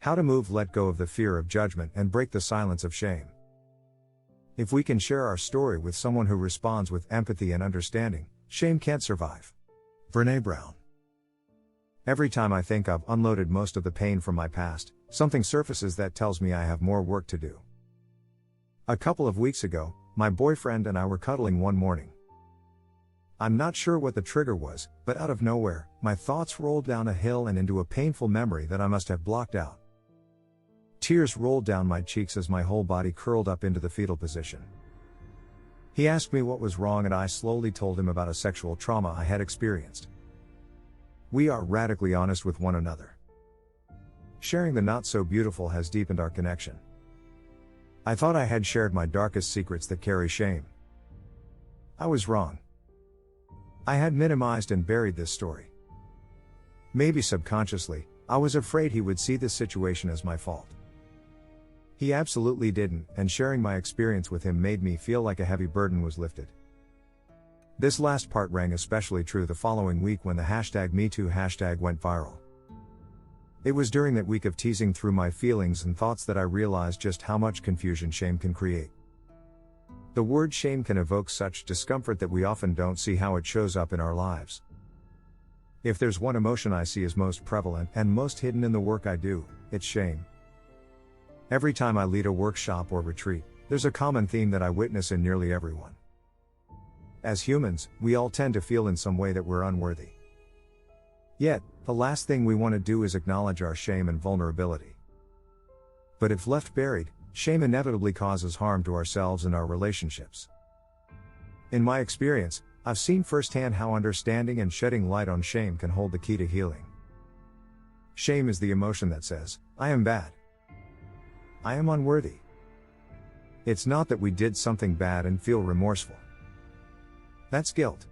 How to let go of the fear of judgment and break the silence of shame. If we can share our story with someone who responds with empathy and understanding, shame can't survive. Brené Brown. Every time I think I've unloaded most of the pain from my past, something surfaces that tells me I have more work to do. A couple of weeks ago, my boyfriend and I were cuddling one morning. I'm not sure what the trigger was, but out of nowhere, my thoughts rolled down a hill and into a painful memory that I must have blocked out. Tears rolled down my cheeks as my whole body curled up into the fetal position. He asked me what was wrong and I slowly told him about a sexual trauma I had experienced. We are radically honest with one another. Sharing the not so beautiful has deepened our connection. I thought I had shared my darkest secrets that carry shame. I was wrong. I had minimized and buried this story. Maybe subconsciously, I was afraid he would see this situation as my fault. He absolutely didn't, and sharing my experience with him made me feel like a heavy burden was lifted. This last part rang especially true the following week when the #MeToo hashtag went viral. It was during that week of teasing through my feelings and thoughts that I realized just how much confusion shame can create. The word shame can evoke such discomfort that we often don't see how it shows up in our lives. If there's one emotion I see as most prevalent and most hidden in the work I do, it's shame. Every time I lead a workshop or retreat, there's a common theme that I witness in nearly everyone. As humans, we all tend to feel in some way that we're unworthy. Yet, the last thing we want to do is acknowledge our shame and vulnerability. But if left buried, shame inevitably causes harm to ourselves and our relationships. In my experience, I've seen firsthand how understanding and shedding light on shame can hold the key to healing. Shame is the emotion that says, I am bad. I am unworthy. It's not that we did something bad and feel remorseful. That's guilt.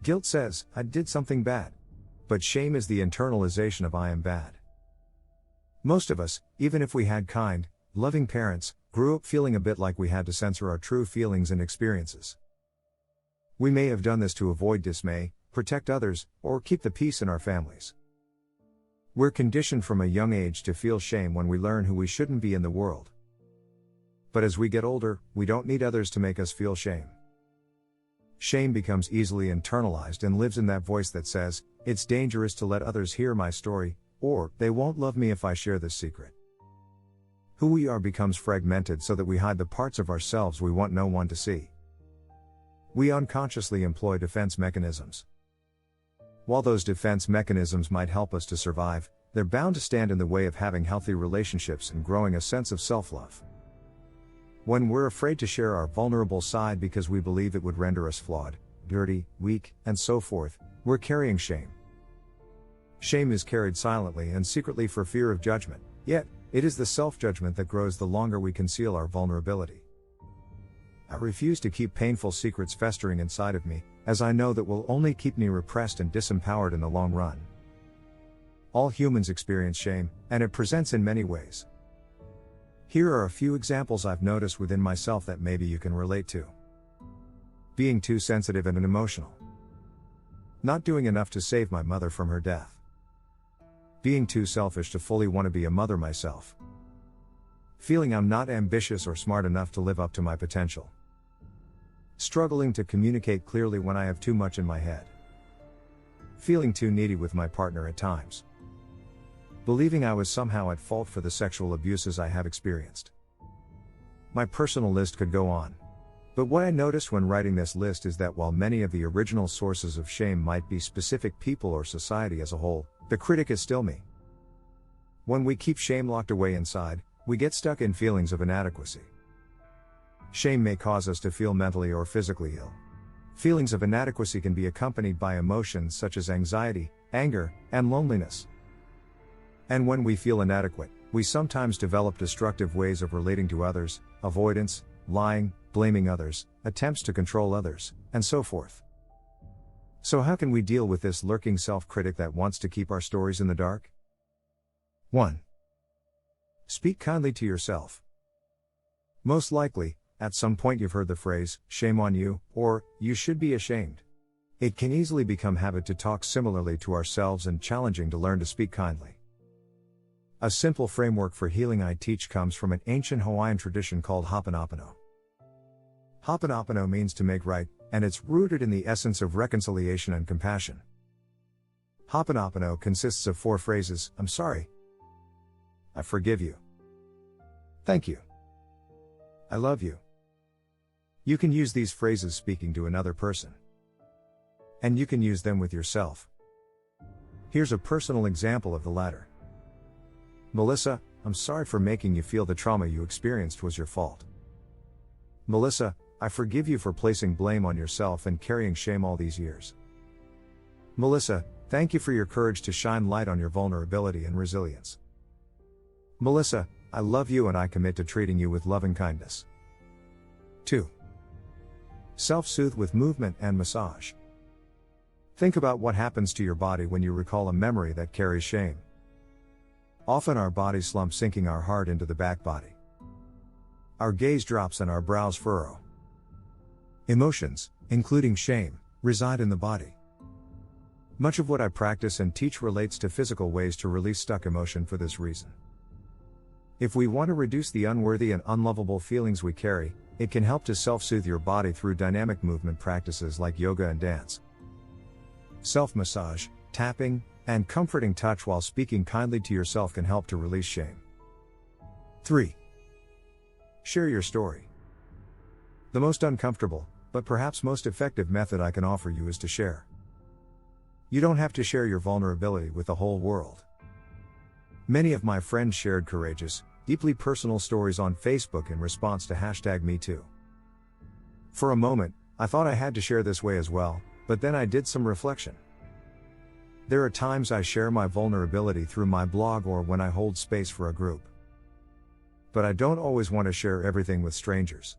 Guilt says, I did something bad. But shame is the internalization of I am bad. Most of us, even if we had kind, loving parents, grew up feeling a bit like we had to censor our true feelings and experiences. We may have done this to avoid dismay, protect others, or keep the peace in our families. We're conditioned from a young age to feel shame when we learn who we shouldn't be in the world. But as we get older, we don't need others to make us feel shame. Shame becomes easily internalized and lives in that voice that says, it's dangerous to let others hear my story, or, they won't love me if I share this secret. Who we are becomes fragmented so that we hide the parts of ourselves we want no one to see. We unconsciously employ defense mechanisms. While those defense mechanisms might help us to survive, they're bound to stand in the way of having healthy relationships and growing a sense of self-love. When we're afraid to share our vulnerable side because we believe it would render us flawed, dirty, weak, and so forth, we're carrying shame. Shame is carried silently and secretly for fear of judgment, yet, it is the self-judgment that grows the longer we conceal our vulnerability. I refuse to keep painful secrets festering inside of me, as I know that will only keep me repressed and disempowered in the long run. All humans experience shame, and it presents in many ways. Here are a few examples I've noticed within myself that maybe you can relate to. Being too sensitive and emotional. Not doing enough to save my mother from her death. Being too selfish to fully want to be a mother myself. Feeling I'm not ambitious or smart enough to live up to my potential. Struggling to communicate clearly when I have too much in my head. Feeling too needy with my partner at times. Believing I was somehow at fault for the sexual abuses I have experienced. My personal list could go on. But what I noticed when writing this list is that while many of the original sources of shame might be specific people or society as a whole, the critic is still me. When we keep shame locked away inside, we get stuck in feelings of inadequacy. Shame may cause us to feel mentally or physically ill. Feelings of inadequacy can be accompanied by emotions such as anxiety, anger, and loneliness. And when we feel inadequate, we sometimes develop destructive ways of relating to others, avoidance, lying, blaming others, attempts to control others, and so forth. So how can we deal with this lurking self-critic that wants to keep our stories in the dark? 1. Speak kindly to yourself. Most likely, at some point you've heard the phrase, shame on you, or, you should be ashamed. It can easily become habit to talk similarly to ourselves and challenging to learn to speak kindly. A simple framework for healing I teach comes from an ancient Hawaiian tradition called Ho'oponopono. Ho'oponopono means to make right, and it's rooted in the essence of reconciliation and compassion. Ho'oponopono consists of 4 phrases: I'm sorry, I forgive you, thank you, I love you. You can use these phrases speaking to another person. And you can use them with yourself. Here's a personal example of the latter. Melissa, I'm sorry for making you feel the trauma you experienced was your fault. Melissa, I forgive you for placing blame on yourself and carrying shame all these years. Melissa, thank you for your courage to shine light on your vulnerability and resilience. Melissa, I love you and I commit to treating you with loving kindness. 2. Self-soothe with movement and massage. Think about what happens to your body when you recall a memory that carries shame. Often our bodies slump, sinking our heart into the back body. Our gaze drops and our brows furrow. Emotions, including shame, reside in the body. Much of what I practice and teach relates to physical ways to release stuck emotion for this reason. If we want to reduce the unworthy and unlovable feelings we carry, it can help to self-soothe your body through dynamic movement practices like yoga and dance. Self-massage, tapping, and comforting touch while speaking kindly to yourself can help to release shame. 3. Share your story. The most uncomfortable, but perhaps most effective method I can offer you is to share. You don't have to share your vulnerability with the whole world. Many of my friends shared courageous, deeply personal stories on Facebook in response to #MeToo. For a moment, I thought I had to share this way as well, but then I did some reflection. There are times I share my vulnerability through my blog or when I hold space for a group. But I don't always want to share everything with strangers.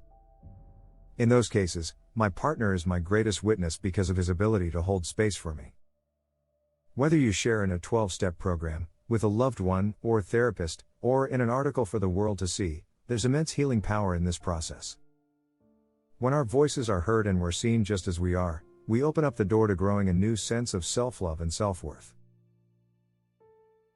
In those cases, my partner is my greatest witness because of his ability to hold space for me. Whether you share in a 12-step program, with a loved one, or therapist, or in an article for the world to see, there's immense healing power in this process. When our voices are heard and we're seen just as we are, we open up the door to growing a new sense of self-love and self-worth.